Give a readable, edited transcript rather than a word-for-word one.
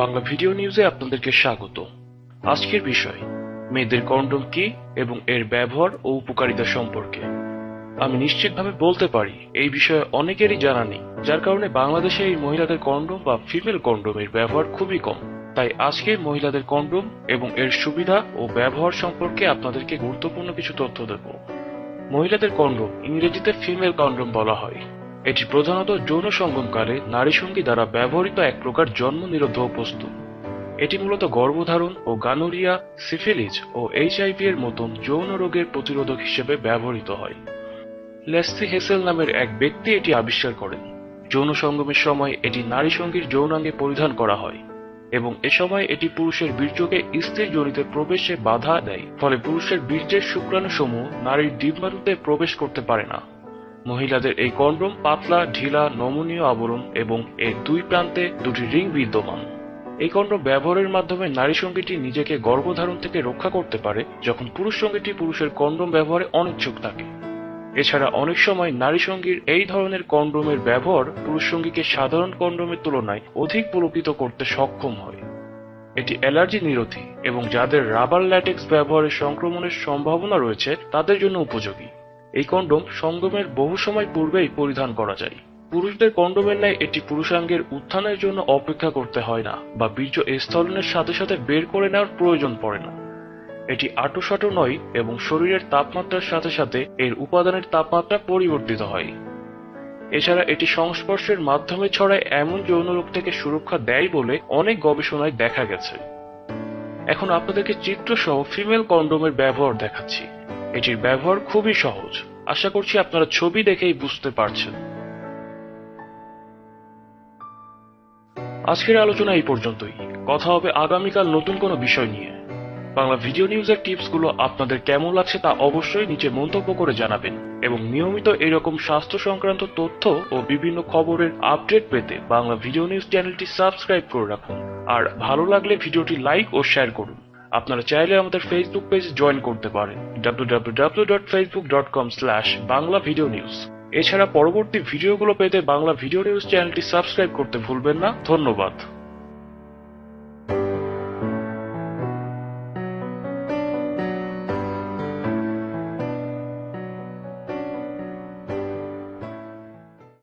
Bangla video নিউজে আপনাদেরকে স্বাগত। আজকের বিষয় মেয়েদের কন্ডোম কি এবং এর ব্যবহার ও উপকারিতা সম্পর্কে। আমি নিশ্চিতভাবে বলতে পারি এই বিষয়ে অনেকেরই জানা নেই, যার কারণে বাংলাদেশে এই মহিলাদের কন্ডোম বা ফিমেল কন্ডোমের ব্যবহার খুবই কম। তাই আজকে মহিলাদের কন্ডোম এবং এর সুবিধা ও ব্যবহার সম্পর্কে আপনাদেরকে গুরুত্বপূর্ণ কিছু তথ্য দেব। মহিলাদের কন্ডোম ইংরেজিতে ফিমেল কন্ডোম বলা হয়। এটি প্রধানত যৌন সঙ্গমকালে নারী সঙ্গী দ্বারা ব্যবহৃত এক প্রকার জন্ম নিরোধক বস্তু। এটি মূলত গর্ভধারণ ও গানোরিয়া, সিফিলিস ও HIV এর মতন যৌন রোগের প্রতিরোধক হিসেবে ব্যবহৃত হয়। লেসলি হেসেল নামের এক ব্যক্তি এটি আবিষ্কার করেন। যৌন সঙ্গমের সময় এটি নারী সঙ্গীর যৌনাঙ্গে পরিধান করা হয় এবং এ সময় এটি পুরুষের বীর্যকে স্থির যোনিতে প্রবেশে বাধা দেয়, ফলে পুরুষের বীর্যের শুক্রাণুসমূহ নারীর ডিম্বাণুতে প্রবেশ করতে পারে না। মহিলাদের এই কন্ডোম পাতলা, ঢিলা, নমনীয় আবরণ এবং এর দুই প্রান্তে দুটি রিং বিদ্যমান। এই কন্ডোম ব্যবহারের মাধ্যমে নারী সঙ্গীটি নিজেকে গর্ভধারণ থেকে রক্ষা করতে পারে যখন পুরুষ সঙ্গীটি পুরুষের কন্ডোম ব্যবহারে অনিচ্ছুক থাকে। এছাড়া অনেক সময় নারী সঙ্গীর এই ধরনের কন্ডোমের ব্যবহার পুরুষ সঙ্গীকে সাধারণ কন্ডোমের তুলনায় অধিক পুলকিত করতে সক্ষম হয়। এটি অ্যালার্জি নিরোধী এবং যাদের রাবার ল্যাটেক্স ব্যবহারের সংক্রমণের সম্ভাবনা রয়েছে তাদের জন্য উপযোগী। এই কন্ডোম সঙ্গমের বহু সময় পূর্বেই পরিধান করা যায়। পুরুষদের কন্ডোমের ন্যায় এটি পুরুষাঙ্গের উত্থানের জন্য অপেক্ষা করতে হয় না বা বীর্য স্থলনের সাথে সাথে বের করে নেওয়ার প্রয়োজন পড়ে না। এটি আঁটুসাঁটু নয় এবং শরীরের তাপমাত্রার সাথে সাথে এর উপাদানের তাপমাত্রা পরিবর্তিত হয়। এছাড়া এটি সংস্পর্শের মাধ্যমে ছড়ায় এমন যৌন রোগ থেকে সুরক্ষা দেয় বলে অনেক গবেষণায় দেখা গেছে। এখন আপনাদেরকে চিত্রসহ ফিমেল কন্ডোমের ব্যবহার দেখাচ্ছি। এটির ব্যবহার খুবই সহজ। আশা করছি আপনারা ছবি দেখেই বুঝতে পারছেন। আজকের আলোচনা এই পর্যন্তই। কথা হবে আগামীকাল নতুন কোনো বিষয় নিয়ে। বাংলা ভিডিও নিউজের টিপসগুলো আপনাদের কেমন লাগছে তা অবশ্যই নিচে মন্তব্য করে জানাবেন এবং নিয়মিত এরকম স্বাস্থ্য সংক্রান্ত তথ্য ও বিভিন্ন খবরের আপডেট পেতে বাংলা ভিডিও নিউজ চ্যানেলটি সাবস্ক্রাইব করে রাখুন। আর ভালো লাগলে ভিডিওটি লাইক ও শেয়ার করুন। আপনারা চাইলে আমাদের ফেসবুক পেজে জয়েন করতে পারেন www.facebook.com/banglavideonews। এছাড়া পরবর্তী ভিডিওগুলো পেতে বাংলা ভিডিও নিউজ চ্যানেলটি সাবস্ক্রাইব করতে ভুলবেন না। ধন্যবাদ।